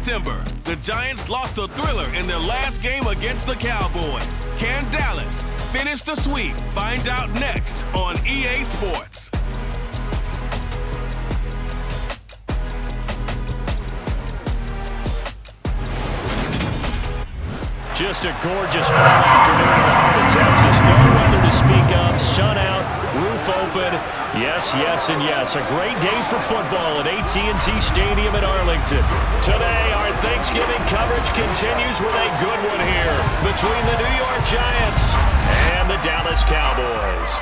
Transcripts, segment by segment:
September, the Giants lost a thriller in their last game against the Cowboys. Can Dallas finish the sweep? Find out next on EA Sports. Just a gorgeous fall afternoon in the heart of Texas. No weather to speak of. Sun out, roof open. Yes, yes, and yes. A great day for football at AT&T Stadium in Arlington. Today, our Thanksgiving coverage continues with a good one here between the New York Giants and the Dallas Cowboys.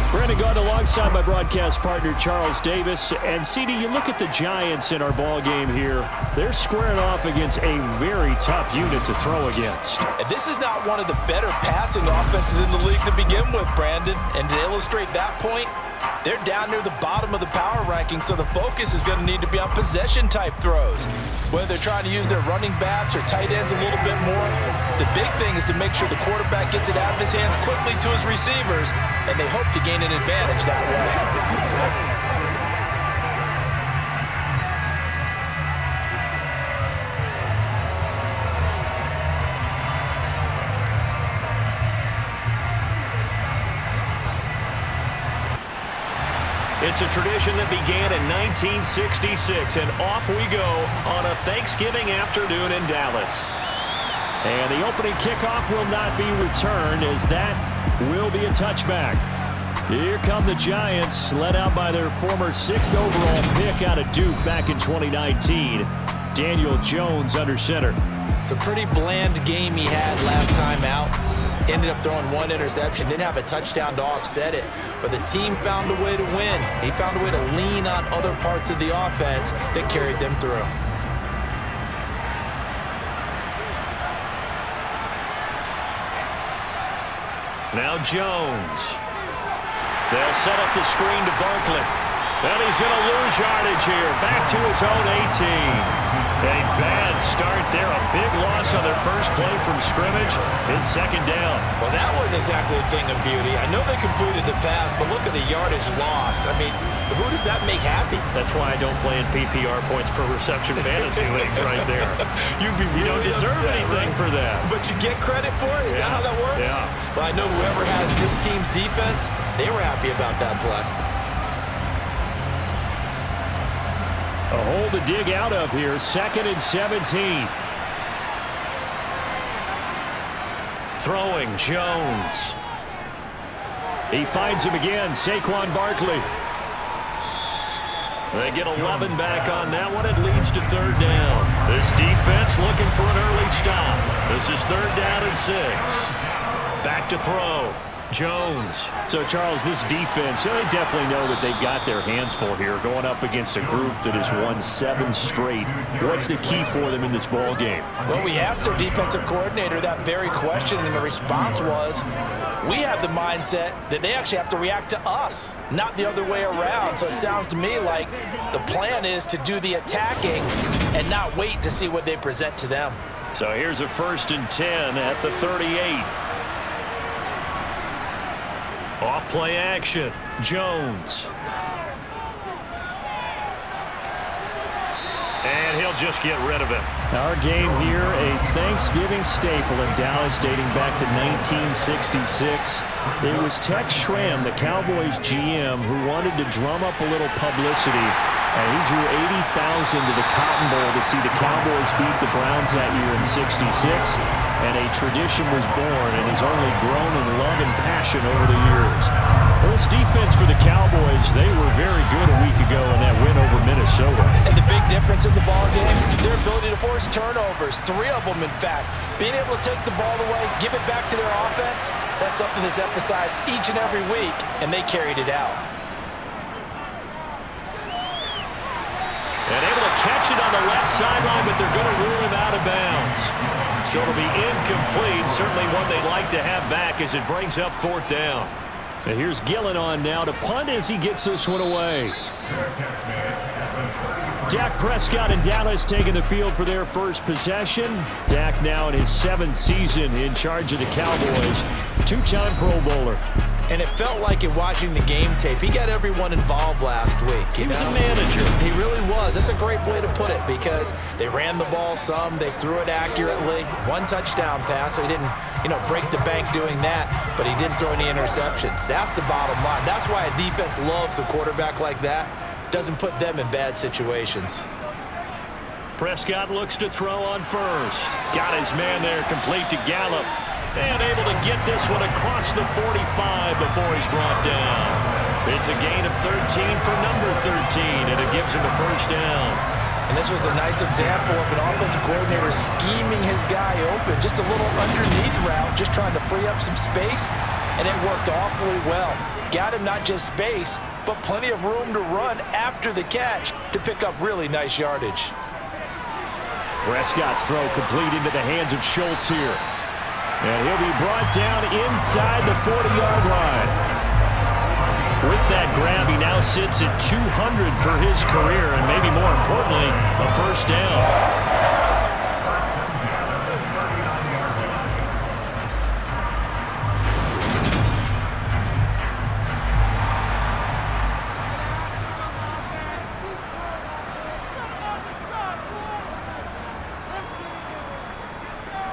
Brandon Gaunt alongside my broadcast partner Charles Davis. And CD, you look at the Giants in our ball game here. They're squaring off against a very tough unit to throw against. And this is not one of the better passing offenses in the league to begin with, Brandon. And to illustrate that point, they're down near the bottom of the power ranking, so the focus is going to need to be on possession-type throws. Whether they're trying to use their running backs or tight ends a little bit more, the big thing is to make sure the quarterback gets it out of his hands quickly to his receivers, and they hope to gain an advantage that way. It's a tradition that began in 1966, and off we go on a Thanksgiving afternoon in Dallas. And the opening kickoff will not be returned, as that will be a touchback. Here come the Giants, led out by their former 6th overall pick out of Duke back in 2019. Daniel Jones under center. It's a pretty bland game he had last time out. Ended up throwing one interception, didn't have a touchdown to offset it, but the team found a way to win. He found a way to lean on other parts of the offense that carried them through. Now Jones. They'll set up the screen to Barkley. And he's going to lose yardage here. Back to his own 18. A bad start there. A big loss on their first play from scrimmage. It's second down. Well, that wasn't exactly a thing of beauty. I know they completed the pass, but look at the yardage lost. I mean, who does that make happy? That's why I don't play in PPR points per reception fantasy leagues right there. You don't deserve anything for that. But you get credit for it? Is that how that works? Yeah. Well, I know whoever has this team's defense, they were happy about that play. A hole to dig out of here. 2nd and 17. Throwing Jones. He finds him again. Saquon Barkley. They get 11 back on that one. It leads to 3rd down. This defense looking for an early stop. This is 3rd down and 6. Back to throw. Jones. So, Charles, this defense, they definitely know that they've got their hands full here, going up against a group that has won 7 straight. What's the key for them in this ball game? Well, we asked their defensive coordinator that very question, and the response was, we have the mindset that they actually have to react to us, not the other way around. So it sounds to me like the plan is to do the attacking and not wait to see what they present to them. So here's a 1st and 10 at the 38. Off play action. Jones. And he'll just get rid of it. Our game here, a Thanksgiving staple in Dallas dating back to 1966. It was Tex Schramm, the Cowboys GM, who wanted to drum up a little publicity. And he drew 80,000 to the Cotton Bowl to see the Cowboys beat the Browns that year in '66. And a tradition was born and has only grown in love and passion over the years. Well, this defense for the Cowboys, they were very good a week ago in that win over Minnesota. And the big difference in the ball game, their ability to force turnovers, 3 of them in fact. Being able to take the ball away, give it back to their offense, that's something that's emphasized each and every week, and they carried it out. And able to catch it on the left sideline, but they're going to rule him out of bounds. So it'll be incomplete. Certainly one they'd like to have back as it brings up 4th down. And here's Gillen on now to punt as he gets this one away. Dak Prescott and Dallas taking the field for their first possession. Dak now in his 7th season in charge of the Cowboys. 2-time Pro Bowler. And it felt like in watching the game tape, he got everyone involved last week. He was a manager. He really was. That's a great way to put it because they ran the ball some, they threw it accurately. One touchdown pass, so he didn't, break the bank doing that, but he didn't throw any interceptions. That's the bottom line. That's why a defense loves a quarterback like that. Doesn't put them in bad situations. Prescott looks to throw on first. Got his man there, complete to Gallup. And able to get this one across the 45 before he's brought down. It's a gain of 13 for number 13, and it gives him a first down. And this was a nice example of an offensive coordinator scheming his guy open. Just a little underneath route, just trying to free up some space, and it worked awfully well. Got him not just space, but plenty of room to run after the catch to pick up really nice yardage. Prescott's throw complete into the hands of Schultz here. And he'll be brought down inside the 40-yard line. With that grab, he now sits at 200 for his career, and maybe more importantly, a first down.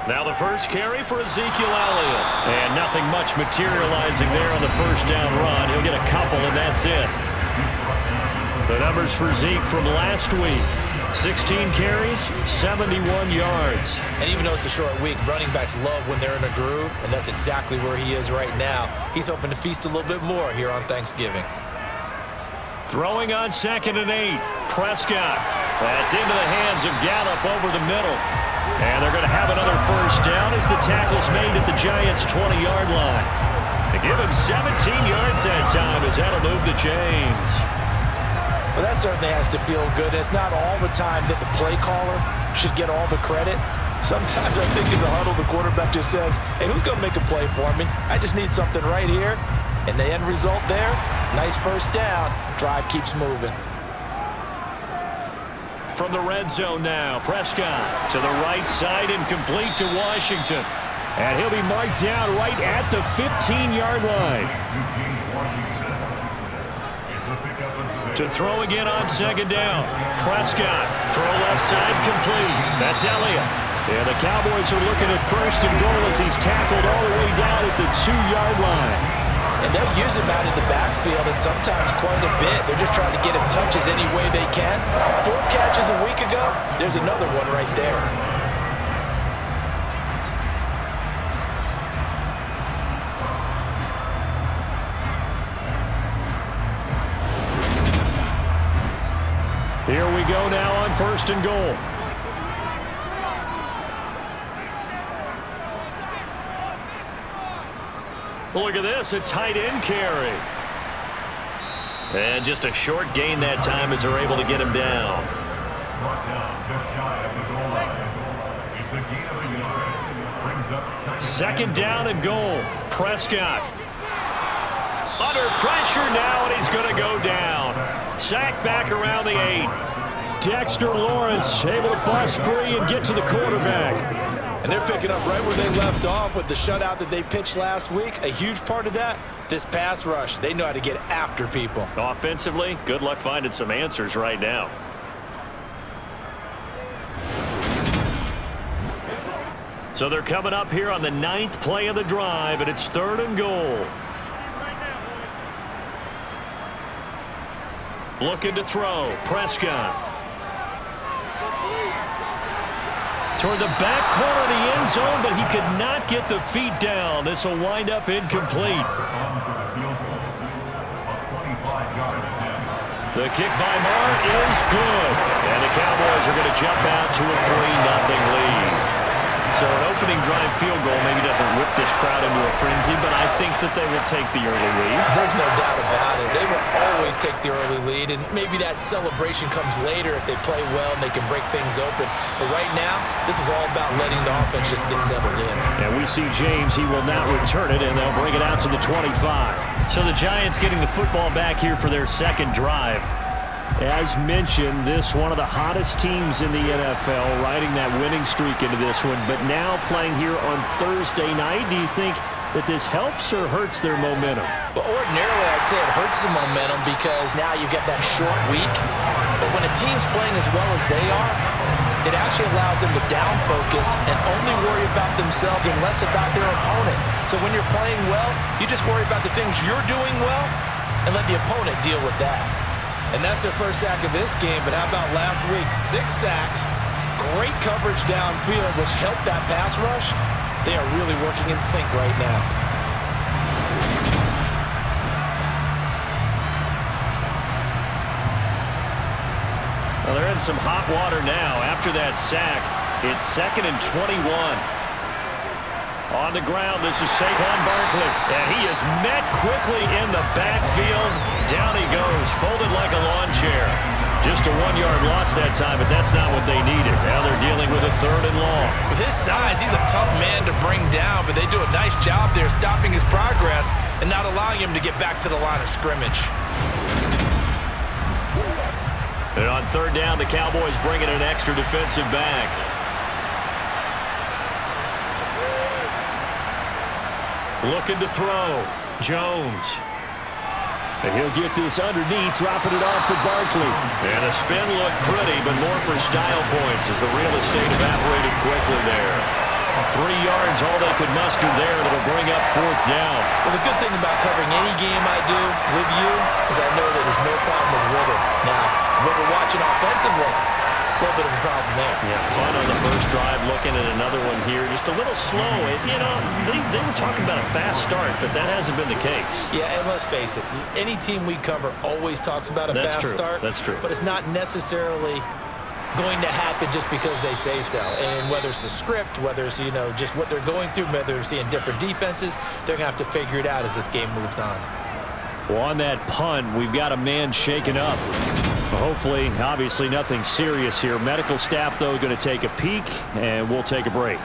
Now the first carry for Ezekiel Elliott. And nothing much materializing there on the first down run. He'll get a couple, and that's it. The numbers for Zeke from last week. 16 carries, 71 yards. And even though it's a short week, running backs love when they're in a groove, and that's exactly where he is right now. He's hoping to feast a little bit more here on Thanksgiving. Throwing on 2nd and 8. Prescott. That's into the hands of Gallup over the middle. And they're going to have another first down as the tackle's made at the Giants' 20-yard line. They give him 17 yards that time as that'll move the chains. Well, that certainly has to feel good. It's not all the time that the play caller should get all the credit. Sometimes I think in the huddle, the quarterback just says, hey, who's going to make a play for me? I just need something right here. And the end result there, nice first down. Drive keeps moving. From the red zone now, Prescott to the right side and complete to Washington. And he'll be marked down right at the 15-yard line. To throw again on 2nd down. Prescott, throw left side complete. That's Elliott. And the Cowboys are looking at 1st and goal as he's tackled all the way down at the 2-yard line. And they'll use him out in the backfield, and sometimes quite a bit. They're just trying to get him touches any way they can. 4 catches a week ago, there's another one right there. Here we go now on 1st and goal. Look at this, a tight end carry. And just a short gain that time as they're able to get him down. 2nd down and goal. Prescott. Under pressure now, and he's going to go down. Sacked back around the 8. Dexter Lawrence able to bust free and get to the quarterback. And they're picking up right where they left off with the shutout that they pitched last week. A huge part of that, this pass rush. They know how to get after people. Offensively, good luck finding some answers right now. So they're coming up here on the 9th play of the drive, and it's 3rd and goal. Looking to throw. Prescott. Toward the back corner of the end zone, but he could not get the feet down. This will wind up incomplete. The kick by Marr is good. And the Cowboys are going to jump out to a 3-0 lead. So an opening drive field goal maybe doesn't whip this crowd into a frenzy, but I think that they will take the early lead. There's no doubt about it. They will always take the early lead, and maybe that celebration comes later if they play well and they can break things open. But right now, this is all about letting the offense just get settled in. And we see James. He will not return it, and they'll bring it out to the 25. So the Giants getting the football back here for their 2nd drive. As mentioned, this one of the hottest teams in the NFL, riding that winning streak into this one, but now playing here on Thursday night. Do you think that this helps or hurts their momentum? Well, ordinarily, I'd say it hurts the momentum because now you get that short week. But when a team's playing as well as they are, it actually allows them to down focus and only worry about themselves and less about their opponent. So when you're playing well, you just worry about the things you're doing well and let the opponent deal with that. And that's their first sack of this game, but how about last week? 6 sacks, great coverage downfield, which helped that pass rush. They are really working in sync right now. Well, they're in some hot water now. After that sack, it's 2nd and 21. On the ground, this is Saquon Barkley. And he is met quickly in the backfield. Down he goes, folded like a lawn chair. Just a 1-yard loss that time, but that's not what they needed. Now they're dealing with a 3rd and long. With his size, he's a tough man to bring down, but they do a nice job there stopping his progress and not allowing him to get back to the line of scrimmage. And on 3rd down, the Cowboys bring in an extra defensive back. Looking to throw. Jones. And he'll get this underneath, dropping it off for Barkley. And the spin looked pretty, but more for style points as the real estate evaporated quickly there. 3 yards, all they could muster there, and it'll bring up 4th down. Well, the good thing about covering any game I do with you is I know that there's no problem with rhythm. Now, when we're watching offensively, a little bit of a problem there. Yeah, fun on the first drive, looking at another one here. Just a little slow. You know, they were talking about a fast start, but that hasn't been the case. Yeah, and let's face it, any team we cover always talks about a fast start. That's true. But it's not necessarily going to happen just because they say so. And whether it's the script, whether it's, you know, just what they're going through, whether they're seeing different defenses, they're going to have to figure it out as this game moves on. Well, on that punt, we've got a man shaken up. Hopefully, obviously nothing serious here. Medical staff, though, going to take a peek, and we'll take a break.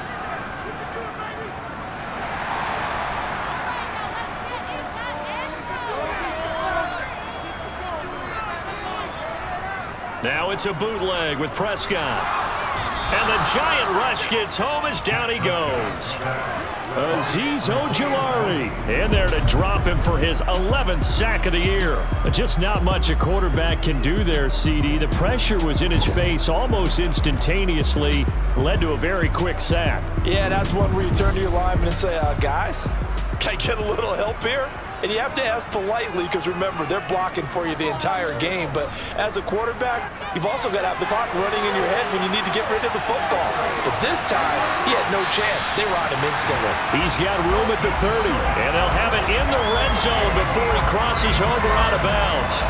Now it's a bootleg with Prescott. And the giant rush gets home as down he goes. Azeez Ojulari in there to drop him for his 11th sack of the year. Just not much a quarterback can do there, CD. The pressure was in his face almost instantaneously, led to a very quick sack. Yeah, that's one where you turn to your lineman and say, guys, can I get a little help here? And you have to ask politely because, remember, they're blocking for you the entire game. But as a quarterback, you've also got to have the clock running in your head when you need to get rid of the football. But this time, he had no chance. They were on him instantly. He's got room at the 30, and they'll have it in the red zone before he crosses over out of bounds.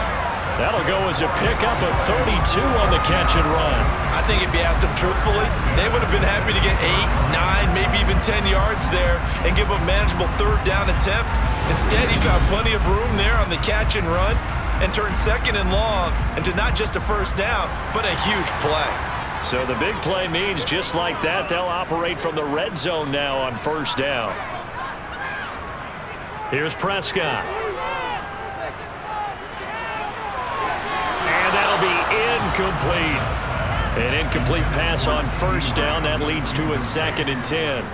That'll go as a pickup of 32 on the catch and run. I think if you asked them truthfully, they would have been happy to get 8, 9, maybe even 10 yards there and give a manageable 3rd down attempt. Instead, he found plenty of room there on the catch and run and turned 2nd and long into not just a 1st down, but a huge play. So the big play means just like that, they'll operate from the red zone now on 1st down. Here's Prescott. And that'll be incomplete. An incomplete pass on 1st down. That leads to a 2nd and 10.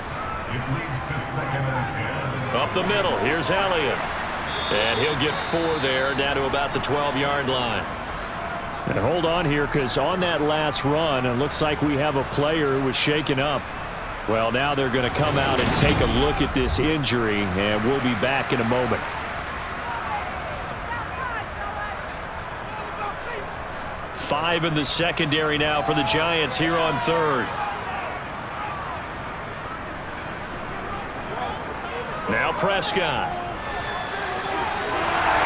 Up the middle, here's Elliott. And he'll get 4 there, down to about the 12-yard line. And hold on here, because on that last run, it looks like we have a player who was shaken up. Well, now they're going to come out and take a look at this injury, and we'll be back in a moment. Five in the secondary now for the Giants here on 3rd. Now Prescott.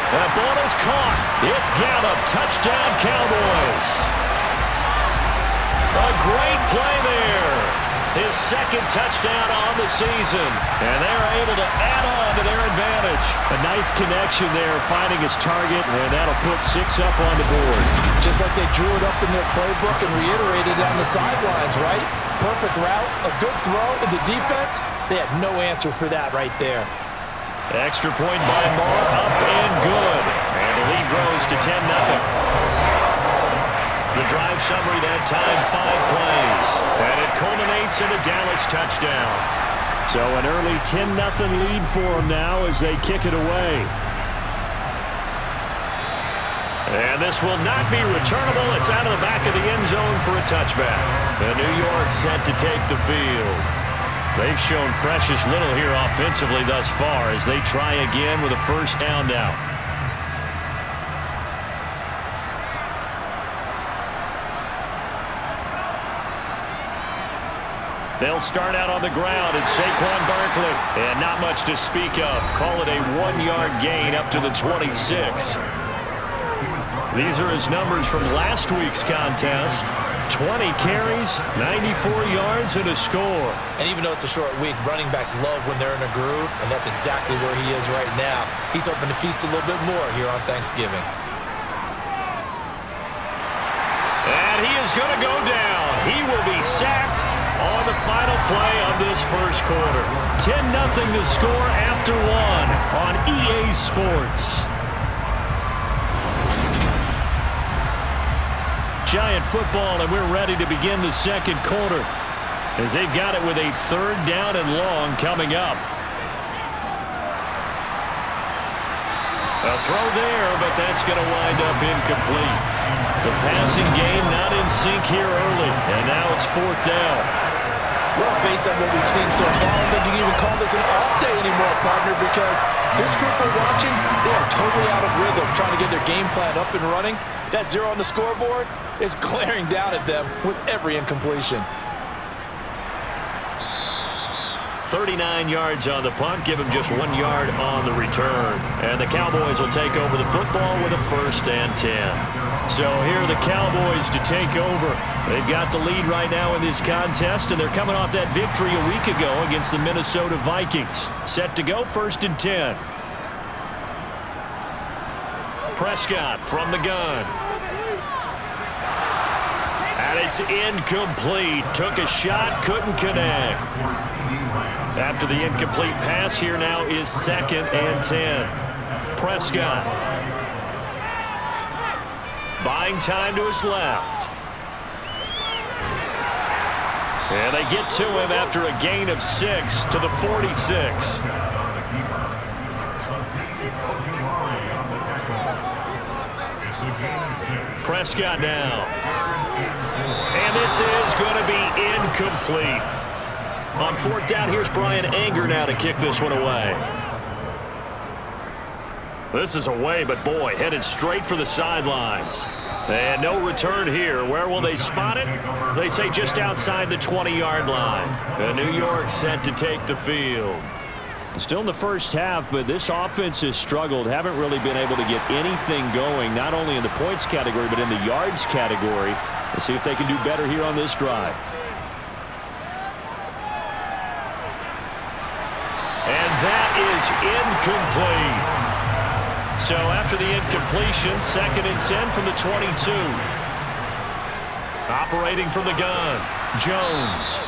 That ball is caught. It's Gallup. Touchdown, Cowboys. A great play there. His 2nd touchdown on the season. And they're able to add on to their advantage. A nice connection there, finding his target, and that'll put 6 up on the board. Just like they drew it up in their playbook and reiterated it on the sidelines, right? Perfect route, a good throw, and the defense, they had no answer for that right there. Extra point by Moore, up and good. And the lead grows to 10-0. The drive summary that time, 5 plays. And it culminates in a Dallas touchdown. So an early 10-0 lead for them now as they kick it away. And this will not be returnable. It's out of the back of the end zone for a touchback. And New York set to take the field. They've shown precious little here offensively thus far as they try again with a first down now. They'll start out on the ground, and Saquon Barkley. And not much to speak of. Call it a 1-yard gain up to the 26. These are his numbers from last week's contest. 20 carries, 94 yards, and a score. And even though it's a short week, running backs love when they're in a groove, and that's exactly where he is right now. He's hoping to feast a little bit more here on Thanksgiving. And he is going to go down. He will be sacked on the final play of this first quarter. 10-0 to score after one on EA Sports. Giant football, and we're ready to begin the second quarter as they've got it with a third down and long coming up. A throw there, but that's going to wind up incomplete. The passing game not in sync here early, and now it's fourth down. Well, based on what we've seen so far, I don't think you can even call this an off day anymore, partner, because this group we're watching, they are totally out of rhythm, trying to get their game plan up and running. That 0 on the scoreboard is glaring down at them with every incompletion. 39 yards on the punt, give him just 1 yard on the return. And the Cowboys will take over the football with a 1st and 10. So here are the Cowboys to take over. They've got the lead right now in this contest, and they're coming off that victory a week ago against the Minnesota Vikings. Set to go 1st and 10. Prescott from the gun. And it's incomplete. Took a shot, couldn't connect. After the incomplete pass, here now is 2nd and 10. Prescott. Buying time to his left. And they get to him after a gain of 6 to the 46. Prescott now. And this is going to be incomplete. On 4th down, here's Brian Anger now to kick this one away. This is away, but boy, headed straight for the sidelines. And no return here. Where will they spot it? They say just outside the 20-yard line. And New York set to take the field. Still in the first half, but this offense has struggled. Haven't really been able to get anything going, not only in the points category, but in the yards category. Let's see if they can do better here on this drive. And that is incomplete. So after the incompletion, 2nd and 10 from the 22. Operating from the gun, Jones.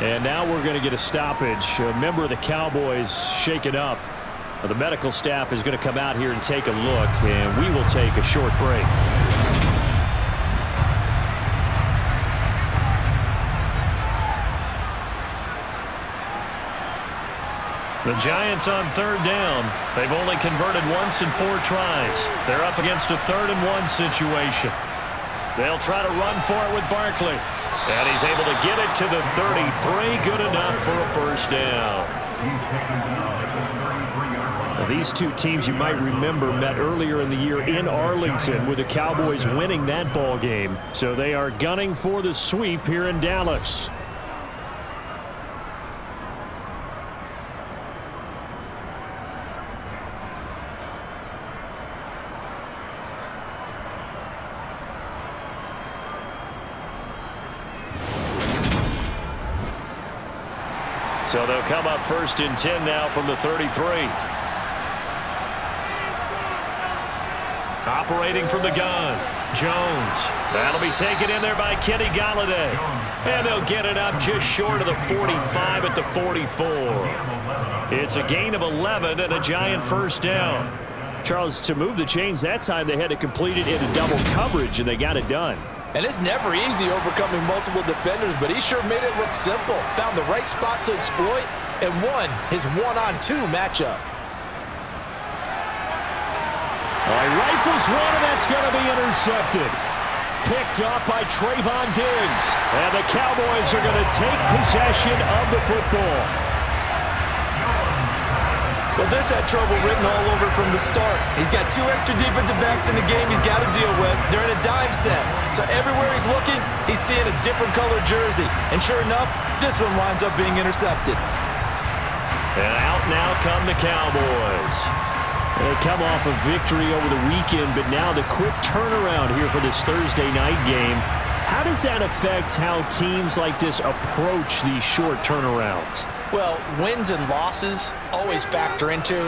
And now we're going to get a stoppage. A member of the Cowboys shaken up. The medical staff is going to come out here and take a look, and we will take a short break. The Giants on 3rd down. They've only converted once in 4 tries. They're up against a 3rd and 1 situation. They'll try to run for it with Barkley. And he's able to get it to the 33. Good enough for a 1st down. Now, these two teams, you might remember, met earlier in the year in Arlington with the Cowboys winning that ball game. So they are gunning for the sweep here in Dallas. So they'll come up 1st and 10 now from the 33. Operating from the gun, Jones. That'll be taken in there by Kenny Golladay. And they'll get it up just short of the 45 at the 44. It's a gain of 11 and a Giant 1st down. Charles, to move the chains that time, they had to complete it into double coverage, and they got it done. And it's never easy overcoming multiple defenders, but he sure made it look simple. Found the right spot to exploit and won his one-on-two matchup. He rifles one, and that's going to be intercepted. Picked up by Trayvon Diggs. And the Cowboys are going to take possession of the football. Well, this had trouble written all over from the start. He's got 2 extra defensive backs in the game he's got to deal with. They're in a dime set. So everywhere he's looking, he's seeing a different colored jersey. And sure enough, this one winds up being intercepted. And out now come the Cowboys. They come off a victory over the weekend, but now the quick turnaround here for this Thursday night game. How does that affect how teams like this approach these short turnarounds? Well, wins and losses always factor into,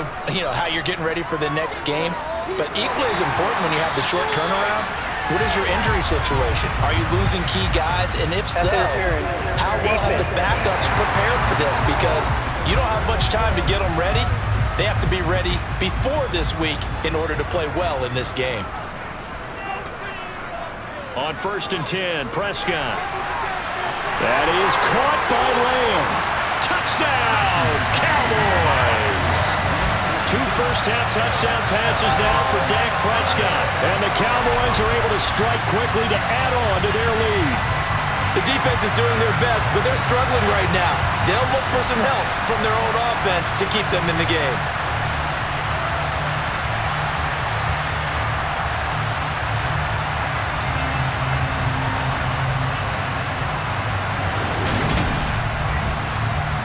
how you're getting ready for the next game. But equally as important when you have the short turnaround, what is your injury situation? Are you losing key guys? And if so, how well have the backups prepared for this? Because you don't have much time to get them ready. They have to be ready before this week in order to play well in this game. On 1st and 10, Prescott. That is caught by Lamb. Touchdown, Cowboys! 2 first-half touchdown passes now for Dak Prescott. And the Cowboys are able to strike quickly to add on to their lead. The defense is doing their best, but they're struggling right now. They'll look for some help from their own offense to keep them in the game.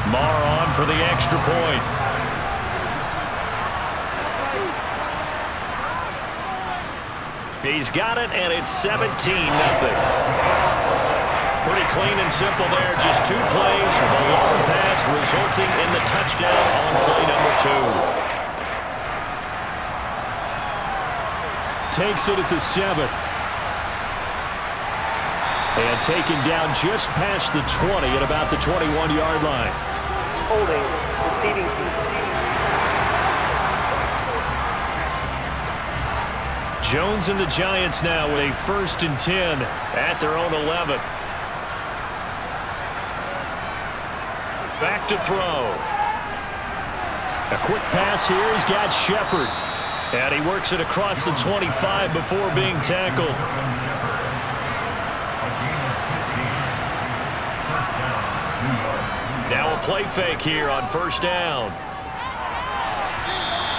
Marr on for the extra point. He's got it, and it's 17-0. Pretty clean and simple there. Just 2 plays. The long pass resulting in the touchdown on play number 2. Takes it at the 7. And taken down just past the 20 at about the 21-yard line. Holding. Receiving team. Jones and the Giants now with a 1st and 10 at their own 11. Back to throw. A quick pass here. He's got Shepard. And he works it across the 25 before being tackled. Now a play fake here on 1st down.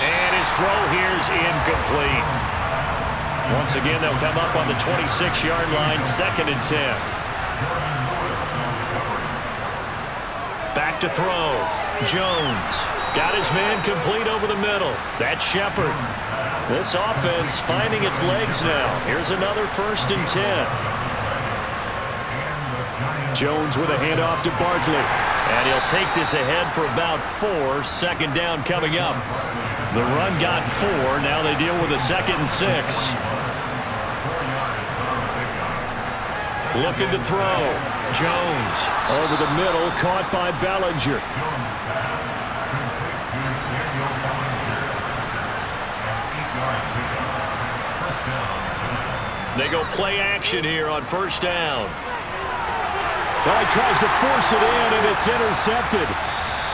And his throw here is incomplete. Once again, they'll come up on the 26-yard line, 2nd and 10. Back to throw. Jones got his man complete over the middle. That's Shepard. This offense finding its legs now. Here's another 1st and 10. Jones with a handoff to Barkley. And he'll take this ahead for about 4. 2nd down coming up. The run got 4. Now they deal with a 2nd and 6. Looking to throw. Jones over the middle, caught by Bellinger. They go play action here on 1st down. Well, he tries to force it in, and it's intercepted.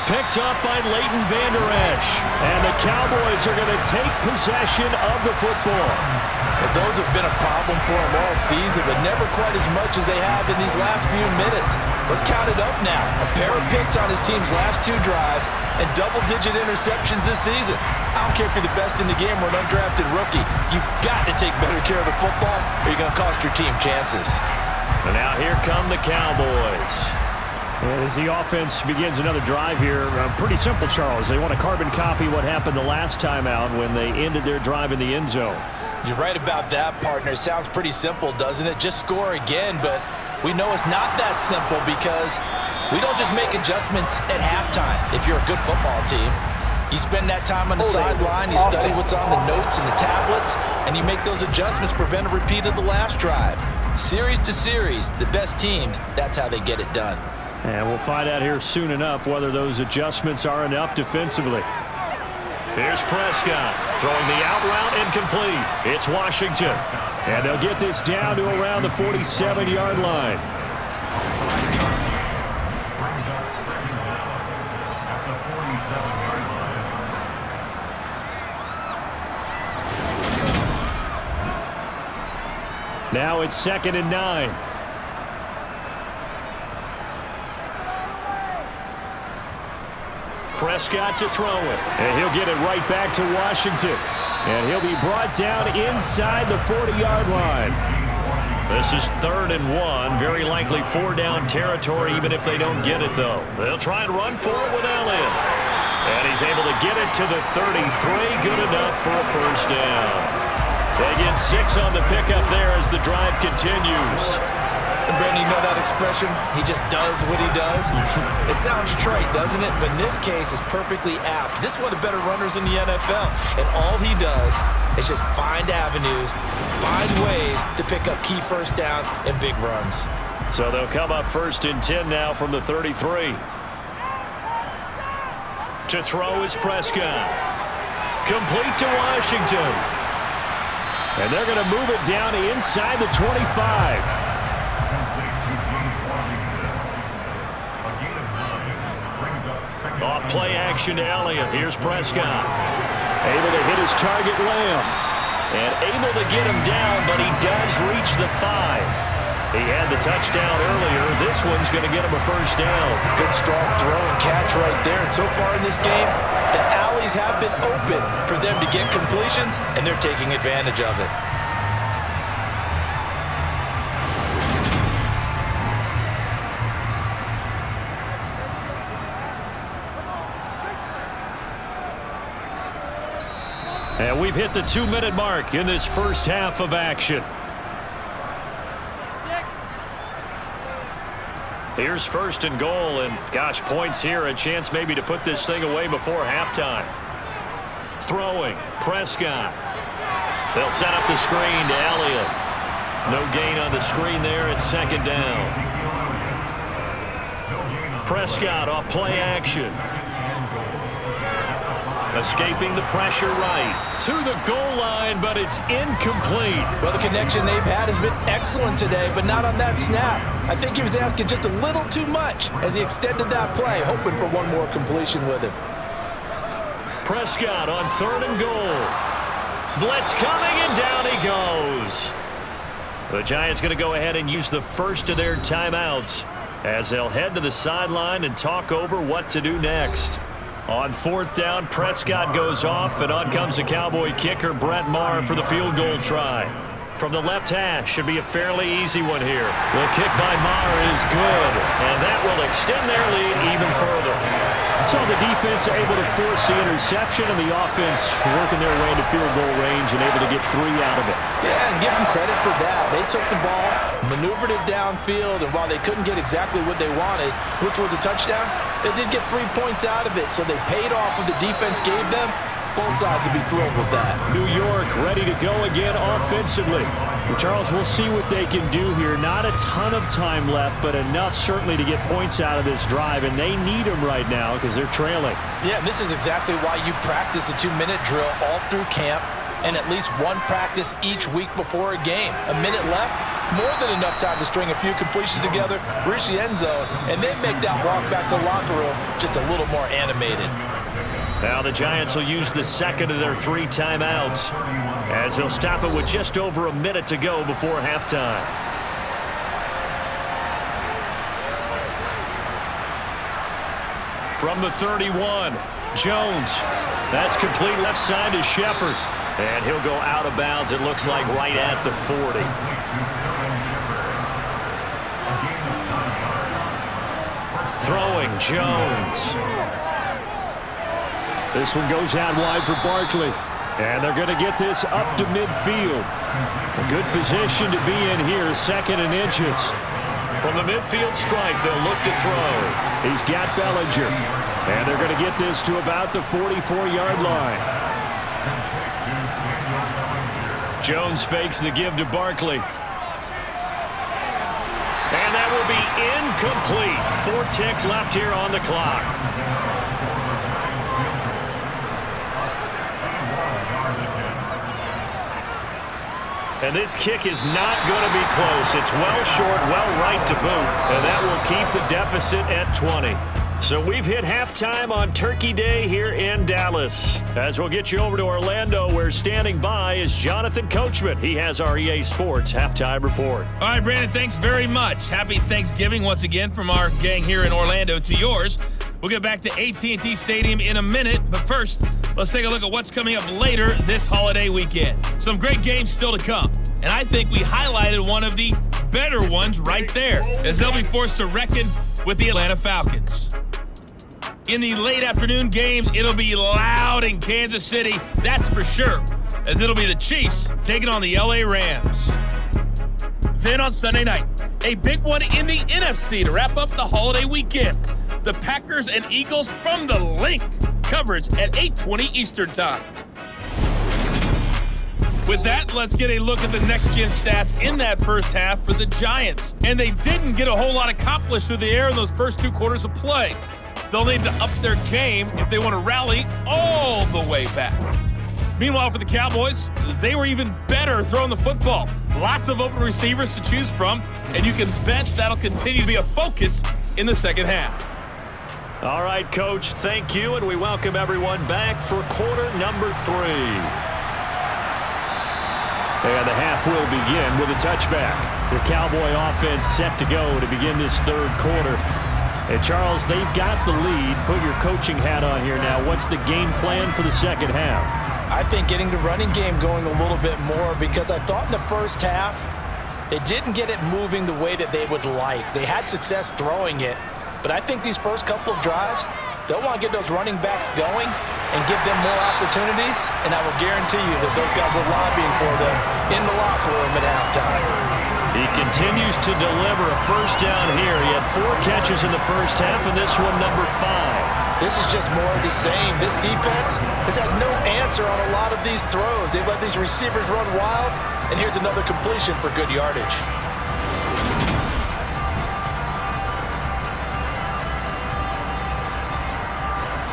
Picked up by Leighton Vander Esch. And the Cowboys are going to take possession of the football. Well, those have been a problem for them all season, but never quite as much as they have in these last few minutes. Let's count it up now. A pair of picks on his team's last 2 drives and double-digit interceptions this season. I don't care if you're the best in the game or an undrafted rookie. You've got to take better care of the football or you're going to cost your team chances. And now here come the Cowboys. And as the offense begins another drive here, pretty simple, Charles. They want to carbon copy what happened the last time out when they ended their drive in the end zone. You're right about that, partner. It sounds pretty simple, doesn't it? Just score again, but we know it's not that simple because we don't just make adjustments at halftime if you're a good football team. You spend that time on the sideline, you study what's on the notes and the tablets, and you make those adjustments, prevent a repeat of the last drive. Series to series, the best teams, that's how they get it done. And we'll find out here soon enough whether those adjustments are enough defensively. Here's Prescott throwing the out route incomplete. It's Washington. And they'll get this down to around the 47-yard line. Now it's 2nd and 9. Prescott to throw it. And he'll get it right back to Washington. And he'll be brought down inside the 40-yard line. This is 3rd and 1. Very likely 4-down territory, even if they don't get it, though. They'll try and run for it with Elliott. And he's able to get it to the 33. Good enough for a first down. They get 6 on the pickup there as the drive continues. And Brandon, you know that expression? He just does what he does. It sounds trite, doesn't it? But in this case, it's perfectly apt. This is one of the better runners in the NFL. And all he does is just find avenues, find ways to pick up key first downs and big runs. So they'll come up 1st and 10 now from the 33. To throw is Prescott. Complete to Washington. And they're going to move it down inside the 25. Off play action to Elliott. Here's Prescott. Able to hit his target, Lamb. And able to get him down, but he does reach the 5. He had the touchdown earlier. This one's going to get him a first down. Good strong throw and catch right there. And so far in this game, the alleys have been open for them to get completions, and they're taking advantage of it. And we've hit the 2-minute mark in this first half of action. Here's 1st and goal, and gosh, points here, a chance maybe to put this thing away before halftime. Throwing, Prescott. They'll set up the screen to Elliott. No gain on the screen there. It's 2nd down. Prescott off play action. Escaping the pressure right to the goal line, but it's incomplete. Well, the connection they've had has been excellent today, but not on that snap. I think he was asking just a little too much as he extended that play, hoping for one more completion with him. Prescott on 3rd and goal. Blitz coming, and down he goes. The Giants going to go ahead and use the first of their timeouts as they'll head to the sideline and talk over what to do next. On 4th down, Prescott goes off, and on comes the Cowboy kicker, Brett Maher, for the field goal try. From the left hash, should be a fairly easy one here. The kick by Maher is good, and that will extend their lead even further. So the defense able to force the interception, and the offense working their way into field goal range and able to get 3 out of it. Yeah, and give them credit for that. They took the ball, maneuvered it downfield, and while they couldn't get exactly what they wanted, which was a touchdown, they did get 3 points out of it, so they paid off what the defense gave them. Both sides to be thrilled with that. New York ready to go again offensively. Well, Charles, we'll see what they can do here. Not a ton of time left, but enough certainly to get points out of this drive, and they need them right now because they're trailing. Yeah, and this is exactly why you practice a 2-minute drill all through camp and at least one practice each week before a game. A minute left, more than enough time to string a few completions together, reach the end zone, and then make that walk back to the locker room just a little more animated. Now the Giants will use the 2nd of their 3 timeouts as they'll stop it with just over a minute to go before halftime. From the 31, Jones. That's complete left side to Shepard. And he'll go out of bounds, it looks like, right at the 40. Throwing, Jones. This one goes out wide for Barkley. And they're going to get this up to midfield. A good position to be in here, 2nd and inches. From the midfield stripe, they'll look to throw. He's got Bellinger. And they're going to get this to about the 44-yard line. Jones fakes the give to Barkley. And that will be incomplete. 4 ticks left here on the clock. And this kick is not going to be close. It's well short, well right to boot. And that will keep the deficit at 20. So we've hit halftime on Turkey Day here in Dallas. As we'll get you over to Orlando, where standing by is Jonathan Coachman. He has our EA Sports halftime report. All right, Brandon, thanks very much. Happy Thanksgiving once again from our gang here in Orlando to yours. We'll get back to AT&T Stadium in a minute, but first, let's take a look at what's coming up later this holiday weekend. Some great games still to come, and I think we highlighted one of the better ones right there, as they'll be forced to reckon with the Atlanta Falcons. In the late afternoon games, it'll be loud in Kansas City, that's for sure, as it'll be the Chiefs taking on the LA Rams. Then on Sunday night, a big one in the NFC to wrap up the holiday weekend. The Packers and Eagles from the Link. Coverage at 8:20 Eastern Time. With that, let's get a look at the next-gen stats in that first half for the Giants. And they didn't get a whole lot accomplished through the air in those first 2 quarters of play. They'll need to up their game if they want to rally all the way back. Meanwhile, for the Cowboys, they were even better throwing the football. Lots of open receivers to choose from, and you can bet that'll continue to be a focus in the second half. All right, Coach, thank you, and we welcome everyone back for quarter number 3. And the half will begin with a touchback. The Cowboy offense set to go to begin this third quarter. And, Charles, they've got the lead. Put your coaching hat on here now. What's the game plan for the second half? I think getting the running game going a little bit more, because I thought in the first half they didn't get it moving the way that they would like. They had success throwing it, but I think these first couple of drives, they'll want to get those running backs going and give them more opportunities, and I will guarantee you that those guys were lobbying for them in the locker room at halftime. He continues to deliver a first down here. He had 4 catches in the first half, and this one number 5. This is just more of the same. This defense has had no answer on a lot of these throws. They've let these receivers run wild, and here's another completion for good yardage.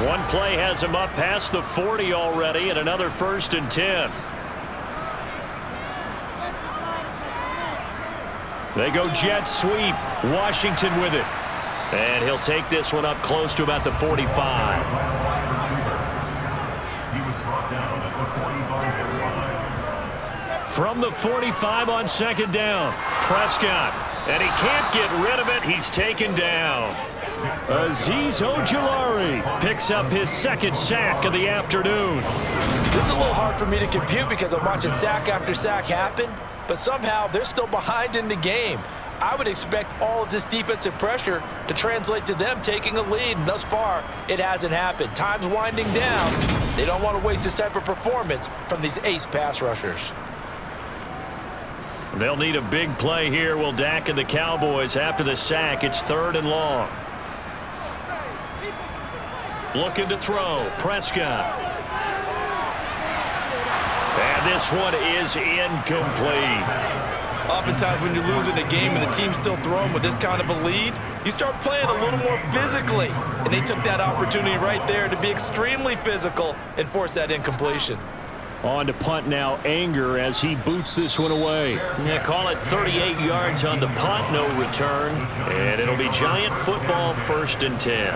One play has him up past the 40 already, and another 1st and 10. They go jet sweep. Washington with it. And he'll take this one up close to about the 45. From the 45 on second down, Prescott. And he can't get rid of it. He's taken down. Azeez Ojulari picks up his 2nd sack of the afternoon. This is a little hard for me to compute because I'm watching sack after sack happen, but somehow they're still behind in the game. I would expect all of this defensive pressure to translate to them taking a lead, and thus far, it hasn't happened. Time's winding down. They don't want to waste this type of performance from these ace pass rushers. They'll need a big play here, will Dak and the Cowboys after the sack. It's 3rd and long. Looking to throw. Prescott. And this one is incomplete. Oftentimes when you're losing a game and the team's still throwing with this kind of a lead, you start playing a little more physically. And they took that opportunity right there to be extremely physical and force that incompletion. On to punt now, Anger, as he boots this one away. Yeah, call it 38 yards on the punt, no return. And it'll be Giant football, 1st and 10.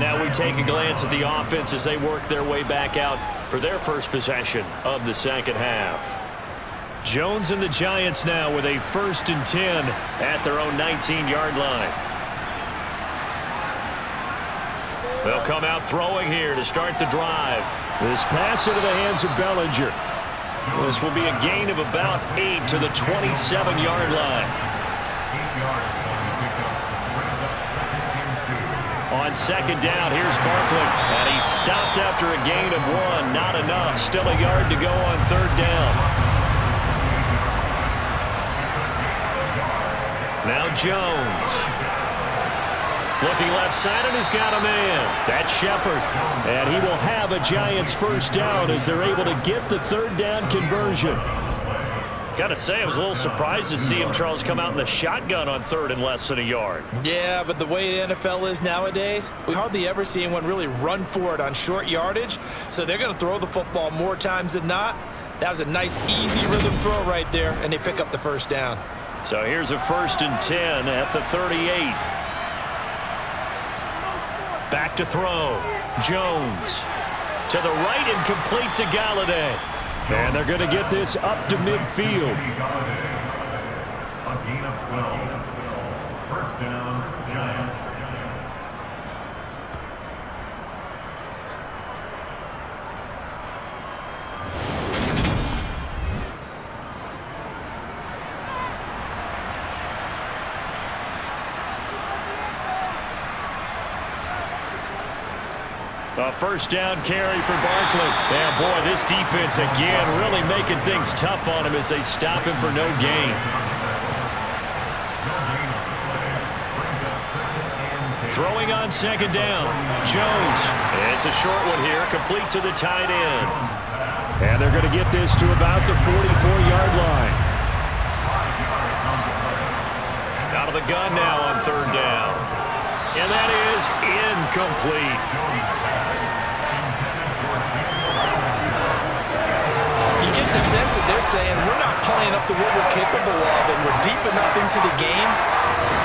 Now we take a glance at the offense as they work their way back out for their first possession of the second half. Jones and the Giants now with a 1st and 10 at their own 19-yard line. They'll come out throwing here to start the drive. This pass into the hands of Bellinger. This will be a gain of about 8 to the 27-yard line. On second down, here's Barkley. And he's stopped after a gain of 1. Not enough. Still a yard to go on 3rd down. Now Jones. Looking left side, and he's got a man. That's Shepard. And he will have a Giants 1st down as they're able to get the 3rd down conversion. Got to say, I was a little surprised to see him, Charles, come out in the shotgun on 3rd and less than a yard. Yeah, but the way the NFL is nowadays, we hardly ever see anyone really run for it on short yardage. So they're going to throw the football more times than not. That was a nice, easy rhythm throw right there, and they pick up the first down. So here's a 1st and 10 at the 38. Back to throw. Jones to the right and complete to Galladay. And they're going to get this up to midfield. A gain of 12. First down, Giants. A first down carry for Barkley. And boy, this defense again really making things tough on him as they stop him for no gain. Throwing on 2nd down. Jones. It's a short one here, complete to the tight end. And they're going to get this to about the 44-yard line. Out of the gun now on 3rd down. And that is incomplete. The sense that they're saying we're not playing up to what we're capable of, and we're deep enough into the game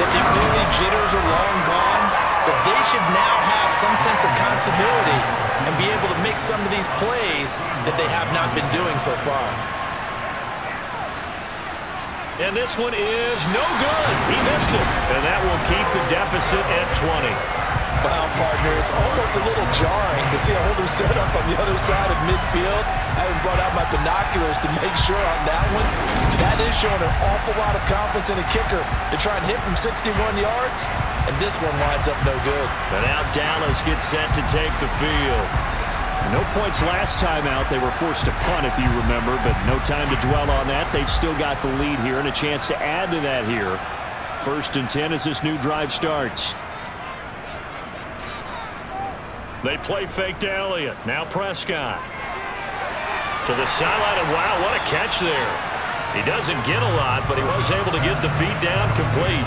that the early jitters are long gone, that they should now have some sense of continuity and be able to make some of these plays that they have not been doing so far. And this one is no good. He missed it. And that will keep the deficit at 20. Well, partner, it's almost a little jarring to see a holder set up on the other side of midfield. I haven't brought out my binoculars to make sure on that one. That is showing an awful lot of confidence in a kicker to try and hit from 61 yards. And this one winds up no good. And now Dallas gets set to take the field. No points last time out. They were forced to punt, if you remember, but no time to dwell on that. They've still got the lead here and a chance to add to that here. 1st and 10 as this new drive starts. They play fake to Elliott. Now Prescott. To the sideline, and wow, what a catch there. He doesn't get a lot, but he was able to get the feet down complete.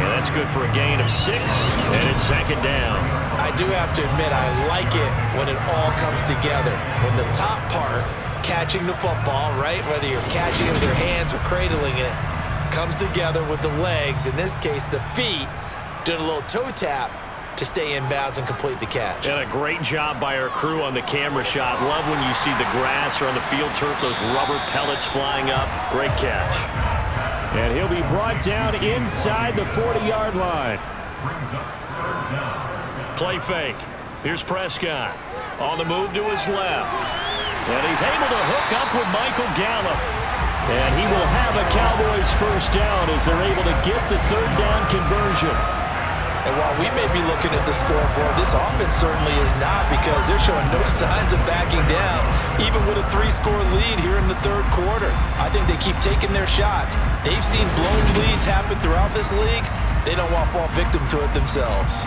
And that's good for a gain of 6, and it's 2nd down. I do have to admit, I like it when it all comes together. When the top part, catching the football, right, whether you're catching it with your hands or cradling it, comes together with the legs, in this case the feet, doing a little toe tap to stay in bounds and complete the catch. And a great job by our crew on the camera shot. Love when you see the grass or on the field turf, those rubber pellets flying up. Great catch. And he'll be brought down inside the 40-yard line. Play fake. Here's Prescott. On the move to his left. And he's able to hook up with Michael Gallup. And he will have a Cowboys first down as they're able to get the 3rd down conversion. And while we may be looking at the scoreboard, this offense certainly is not, because they're showing no signs of backing down, even with a 3-score lead here in the 3rd quarter. I think they keep taking their shots. They've seen blown leads happen throughout this league. They don't want to fall victim to it themselves.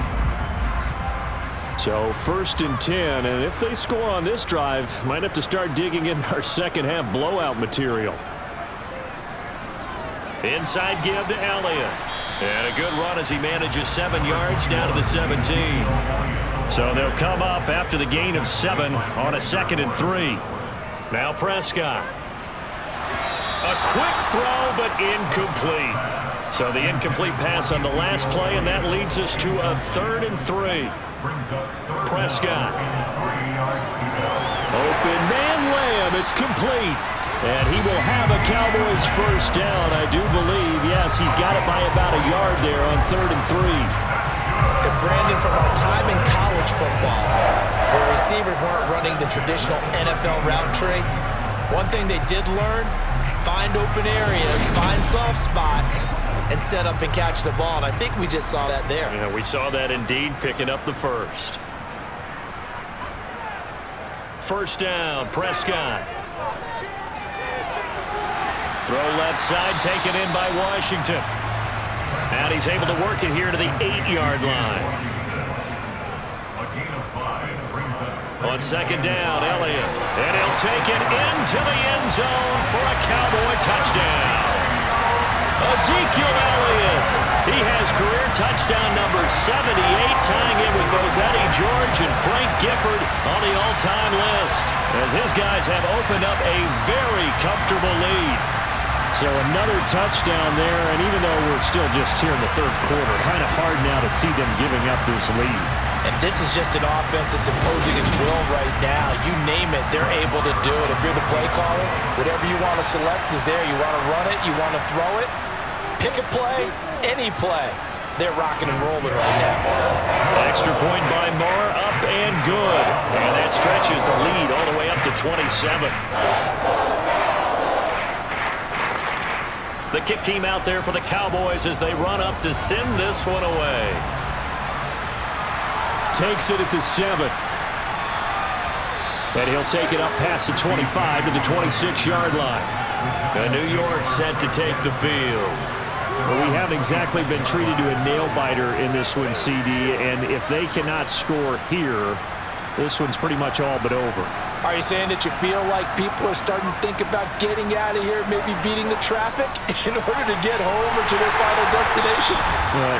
So 1st and 10, and if they score on this drive, might have to start digging in our second-half blowout material. Inside give to Elliott. And a good run as he manages 7 yards down to the 17. So they'll come up after the gain of 7 on a 2nd and 3. Now Prescott. A quick throw, but incomplete. So the incomplete pass on the last play, and that leads us to a 3rd and 3. Prescott. Open man layup. It's complete. And he will have a Cowboys first down, I do believe. Yes, he's got it by about a yard there on 3rd and 3. And Brandon, from our time in college football, where receivers weren't running the traditional NFL route tree, one thing they did learn, find open areas, find soft spots, and set up and catch the ball. And I think we just saw that there. Yeah, we saw that indeed, picking up the first. First down, Prescott. Throw left side, taken in by Washington. And he's able to work it here to the 8-yard line. On 2nd down, Elliott. And he'll take it into the end zone for a Cowboy touchdown. Ezekiel Elliott. He has career touchdown number 78, tying in with both Eddie George and Frank Gifford on the all-time list, as his guys have opened up a very comfortable lead. So another touchdown there, and even though we're still just here in the third quarter, kind of hard now to see them giving up this lead. And this is just an offense that's imposing its will right now. You name it, they're able to do it. If you're the play caller, whatever you want to select is there. You want to run it, you want to throw it, pick a play, any play. They're rocking and rolling right now. Extra point by Moore, up and good. And that stretches the lead all the way up to 27. The kick team out there for the Cowboys as they run up to send this one away. Takes it at the 7. And he'll take it up past the 25 to the 26-yard line. And New York set to take the field. Well, we haven't exactly been treated to a nail-biter in this one, CD. And if they cannot score here, this one's pretty much all but over. Are you saying that you feel like people are starting to think about getting out of here, maybe beating the traffic in order to get home or to their final destination?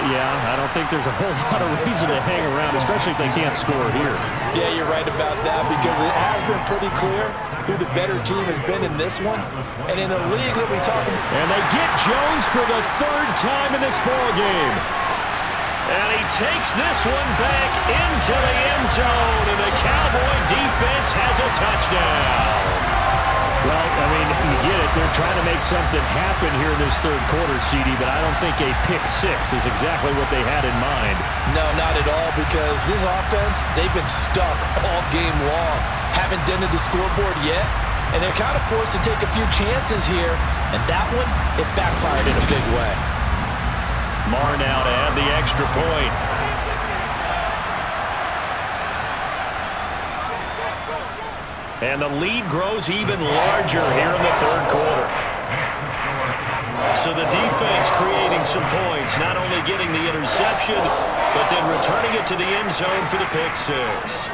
Yeah, I don't think there's a whole lot of reason to hang around, especially if they can't score here. Yeah, you're right about that, because it has been pretty clear who the better team has been in this one. And in the league that we talk about. And they get Jones for the third time in this ballgame. And he takes this one back into the end zone, and the Cowboy defense has a touchdown. Well, I mean, you get it. They're trying to make something happen here in this third quarter, CD, but I don't think a pick six is exactly what they had in mind. No, not at all, because this offense, they've been stuck all game long. Haven't dented the scoreboard yet, and they're kind of forced to take a few chances here, and that one, it backfired in a big way. Marr now to add the extra point. And the lead grows even larger here in the third quarter. So the defense creating some points, not only getting the interception, but then returning it to the end zone for the pick six.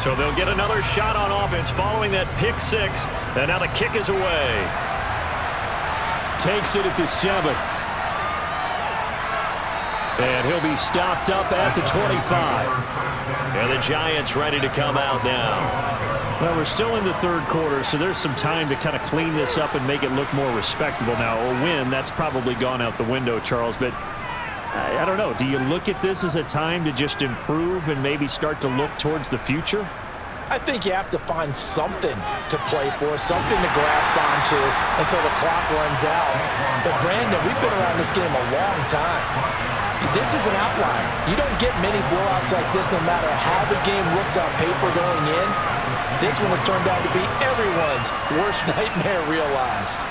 So they'll get another shot on offense following that pick six, and now the kick is away. Takes it at the 7. And he'll be stopped up at the 25. And the Giants ready to come out now. Well, we're still in the third quarter, so there's some time to kind of clean this up and make it look more respectable now. A win, that's probably gone out the window, Charles, but I don't know. Do you look at this as a time to just improve and maybe start to look towards the future? I think you have to find something to play for, something to grasp onto until the clock runs out. But, Brandon, we've been around this game a long time. This is an outlier. You don't get many blowouts like this no matter how the game looks on paper going in. This one has turned out to be everyone's worst nightmare realized.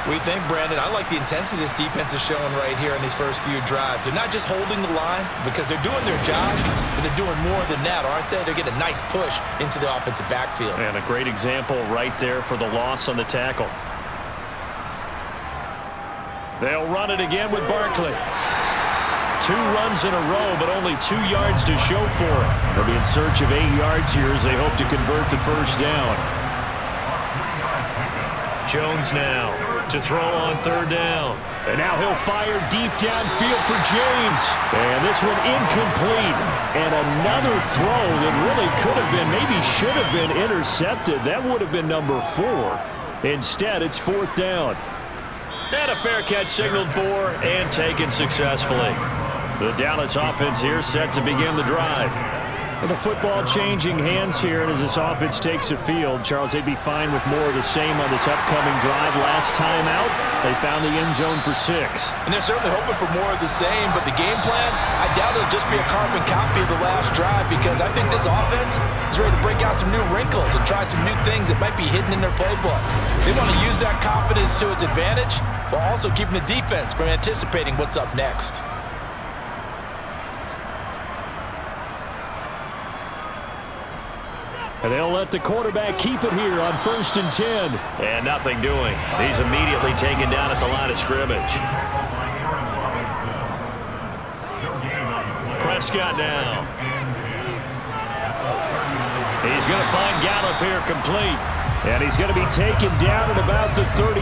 We think, Brandon, I like the intensity this defense is showing right here in these first few drives. They're not just holding the line because they're doing their job, but they're doing more than that, aren't they? They're getting a nice push into the offensive backfield. And a great example right there for the loss on the tackle. They'll run it again with Barkley. 2 runs in a row, but only 2 yards to show for it. They'll be in search of 8 yards here as they hope to convert the first down. Jones now to throw on third down. And now he'll fire deep downfield for James. And this one incomplete. And another throw that really could have been, maybe should have been intercepted. That would have been number 4. Instead, it's 4th down. And a fair catch signaled for and taken successfully. The Dallas offense here set to begin the drive. And the football changing hands here, and as this offense takes the field, Charles, they'd be fine with more of the same on this upcoming drive. Last time out, they found the end zone for 6. And they're certainly hoping for more of the same, but the game plan, I doubt it'll just be a carbon copy of the last drive, because I think this offense is ready to break out some new wrinkles and try some new things that might be hidden in their playbook. They want to use that confidence to its advantage, while also keeping the defense from anticipating what's up next. And they'll let the quarterback keep it here on 1st and 10. And nothing doing. He's immediately taken down at the line of scrimmage. Prescott now. He's going to find Gallup here complete. And he's going to be taken down at about the 33.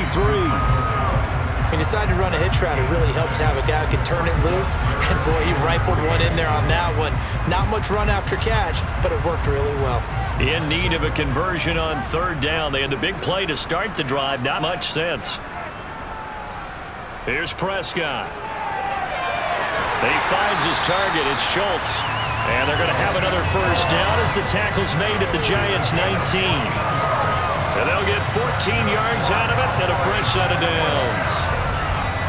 He decided to run a hitch route. It really helps to have a guy who can turn it loose. And, boy, he rifled one in there on that one. Not much run after catch, but it worked really well. In need of a conversion on third down. They had the big play to start the drive. Not much sense. Here's Prescott. He finds his target. It's Schultz. And they're going to have another first down as the tackle's made at the Giants' 19. And they'll get 14 yards out of it and a fresh set of downs.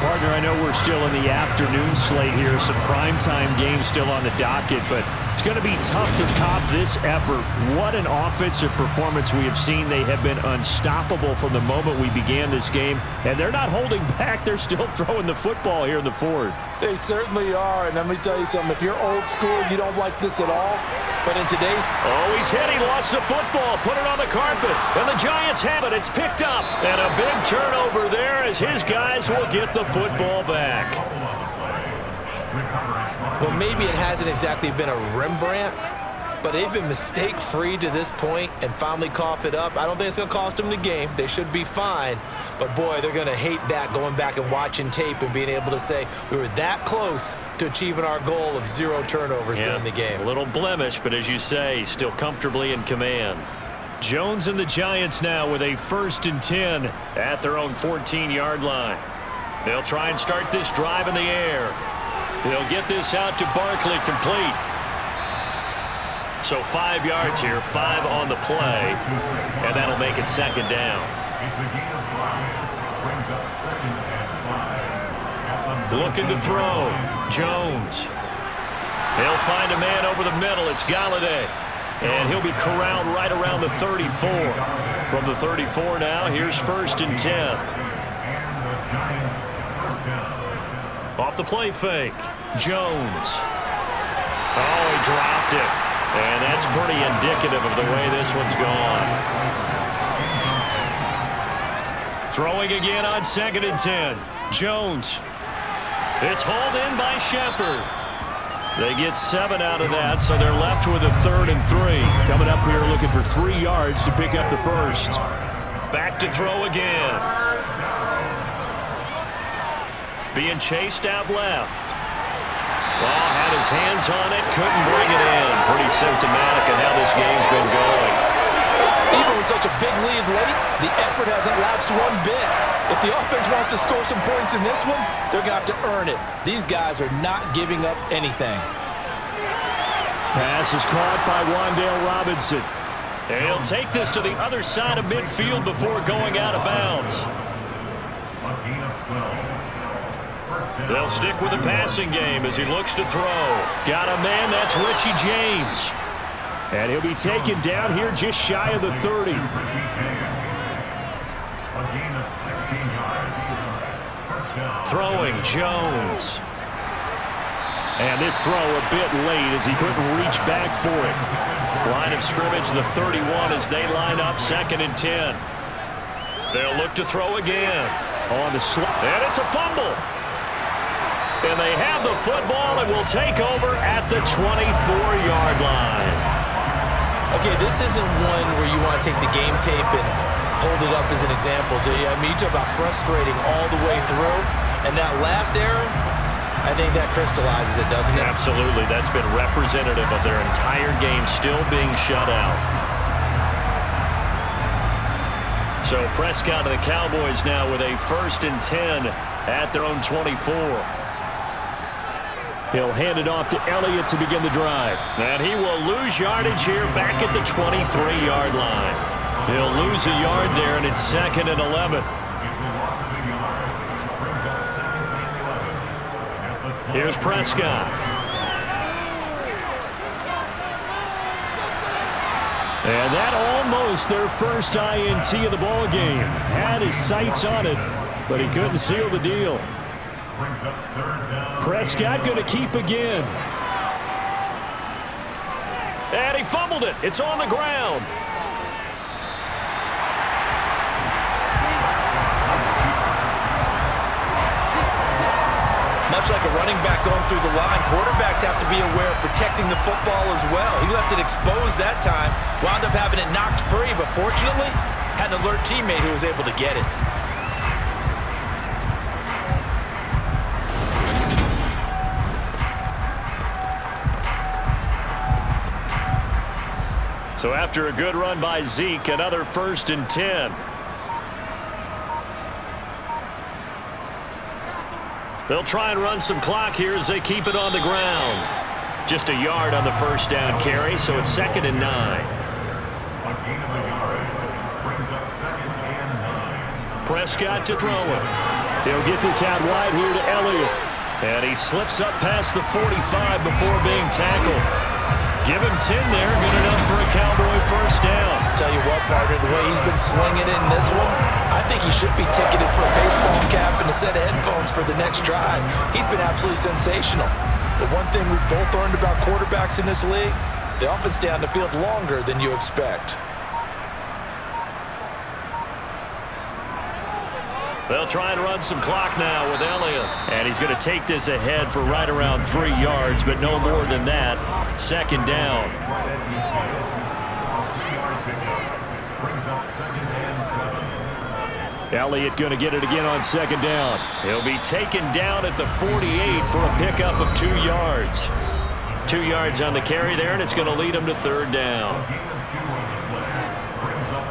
Partner, I know we're still in the afternoon slate here. Some primetime games still on the docket, but it's going to be tough to top this effort. What an offensive performance we have seen. They have been unstoppable from the moment we began this game, and they're not holding back. They're still throwing the football here in the fourth. They certainly are, and let me tell you something. If you're old school, you don't like this at all. But in today's... Oh, he's hit. He lost the football. Put it on the carpet. And the Giants have it. It's picked up. And a big turnover there as his guys will get the football back. Well, maybe it hasn't exactly been a Rembrandt, but they've been mistake-free to this point and finally cough it up. I don't think it's going to cost them the game. They should be fine. But, boy, they're going to hate that, going back and watching tape and being able to say we were that close to achieving our goal of 0 turnovers during the game. A little blemish, but as you say, still comfortably in command. Jones and the Giants now with a 1st and 10 at their own 14-yard line. They'll try and start this drive in the air. They'll get this out to Barkley, complete. So 5 yards here, 5 on the play, and that'll make it 2nd down. Looking to throw. Jones. He'll find a man over the middle. It's Galladay. And he'll be corralled right around the 34. From the 34 now, here's 1st and 10. Off the play fake. Jones. Oh, he dropped it. And that's pretty indicative of the way this one's gone. Throwing again on 2nd and 10. Jones. It's hauled in by Shepard. They get 7 out of that, so they're left with a 3rd and 3. Coming up here looking for 3 yards to pick up the first. Back to throw again. Being chased out left. Well, had his hands on it, couldn't bring it in. Pretty symptomatic of how this game's been going. Even with such a big lead late, the effort hasn't lapsed one bit. If the offense wants to score some points in this one, they're going to have to earn it. These guys are not giving up anything. Pass is caught by Wan'Dale Robinson. And he'll take this to the other side of midfield before going out of bounds. They'll stick with the passing game as he looks to throw. Got a man, that's Richie James. And he'll be taken down here just shy of the 30. Throwing Jones. And this throw a bit late as he couldn't reach back for it. Line of scrimmage, the 31 as they line up 2nd and 10. They'll look to throw again. On the slip. And it's a fumble. And they have the football and will take over at the 24-yard line. Okay, this isn't one where you want to take the game tape and hold it up as an example, do you? I mean, you talk about frustrating all the way through. And that last error, I think that crystallizes it, doesn't it? Absolutely. That's been representative of their entire game still being shut out. So Prescott and the Cowboys now with a 1st and 10 at their own 24. He'll hand it off to Elliott to begin the drive. And he will lose yardage here back at the 23-yard line. He'll lose a yard there, and it's 2nd and 11. Here's Prescott. And that almost their first INT of the ball game. Had his sights on it, but he couldn't seal the deal. Prescott going to keep again. And he fumbled it. It's on the ground. Much like a running back going through the line, quarterbacks have to be aware of protecting the football as well. He left it exposed that time, wound up having it knocked free, but fortunately, had an alert teammate who was able to get it. So after a good run by Zeke, another 1st and 10. They'll try and run some clock here as they keep it on the ground. Just a yard on the 1st down carry, so it's 2nd and 9. A gain of a yard brings up 2nd and 9. Prescott to throw it. He'll get this out wide here to Elliott. And he slips up past the 45 before being tackled. Give him 10 there, good enough for a Cowboy 1st down. Tell you what, partner, the way he's been slinging it in this one, I think he should be ticketed for a baseball cap and a set of headphones for the next drive. He's been absolutely sensational. But one thing we've both learned about quarterbacks in this league, they often stay on the field longer than you expect. They'll try and run some clock now with Elliott. And he's going to take this ahead for right around 3 yards, but no more than that. 2nd down. Brings up 2nd and 7. Elliott going to get it again on 2nd down. He'll be taken down at the 48 for a pickup of 2 yards. 2 yards on the carry there, and it's going to lead him to 3rd down.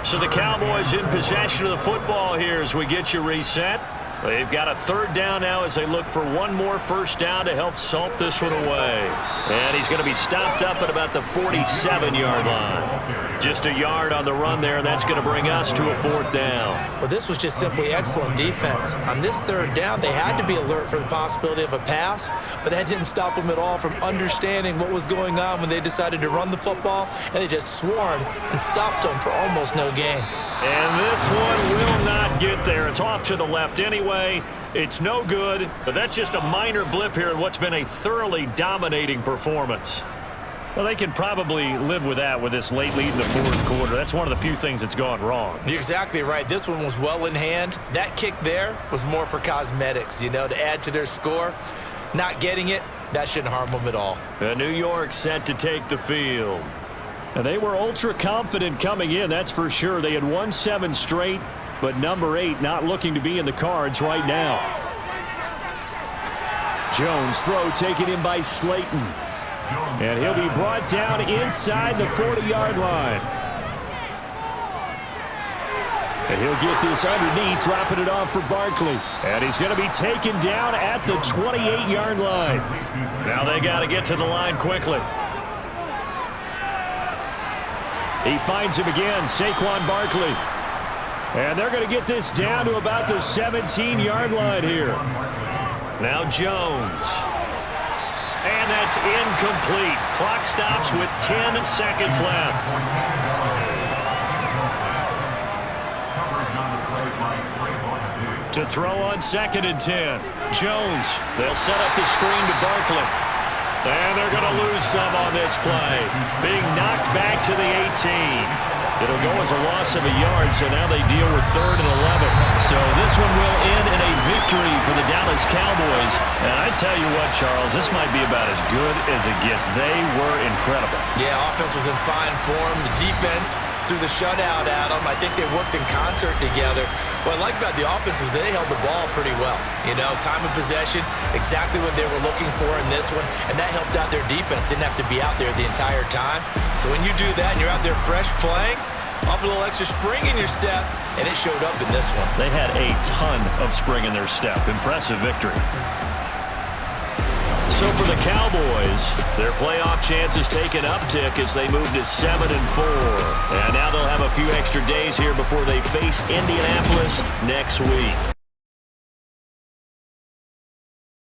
So the Cowboys in possession of the football here as we get you reset. They've got a 3rd down now as they look for one more 1st down to help salt this one away. And he's going to be stopped up at about the 47-yard line. Just a yard on the run there, and that's going to bring us to a 4th down. Well, this was just simply excellent defense. On this 3rd down, they had to be alert for the possibility of a pass, but that didn't stop them at all from understanding what was going on when they decided to run the football, and they just swarmed and stopped them for almost no gain. And this one will not get there. It's off to the left anyway. It's no good, but that's just a minor blip here in what's been a thoroughly dominating performance. Well, they can probably live with that with this late lead in the 4th quarter. That's one of the few things that's gone wrong. You're exactly right. This one was well in hand. That kick there was more for cosmetics, you know, to add to their score. Not getting it, that shouldn't harm them at all. New York set to take the field. And they were ultra confident coming in, that's for sure. They had won 7 straight, but number 8 not looking to be in the cards right now. Jones throw taken in by Slayton. And he'll be brought down inside the 40-yard line. And he'll get this underneath, dropping it off for Barkley. And he's going to be taken down at the 28-yard line. Now they got to get to the line quickly. He finds him again, Saquon Barkley. And they're going to get this down to about the 17-yard line here. Now Jones. And that's incomplete. Clock stops with 10 seconds left. To throw on 2nd and 10. Jones. They'll set up the screen to Barkley. And they're going to lose some on this play. Being knocked back to the 18. It'll go as a loss of a yard, so now they deal with 3rd and 11. So this one will end in a victory for the Dallas Cowboys. And I tell you what, Charles, this might be about as good as it gets. They were incredible. Yeah, offense was in fine form. The defense threw the shutout at them. I think they worked in concert together. What I like about the offense was they held the ball pretty well. You know, time of possession, exactly what they were looking for in this one, and that helped out their defense. Didn't have to be out there the entire time. So when you do that and you're out there fresh playing, off a little extra spring in your step, and it showed up in this one. They had a ton of spring in their step. Impressive victory. So for the Cowboys, their playoff chances take an uptick as they move to 7-4. And now they'll have a few extra days here before they face Indianapolis next week.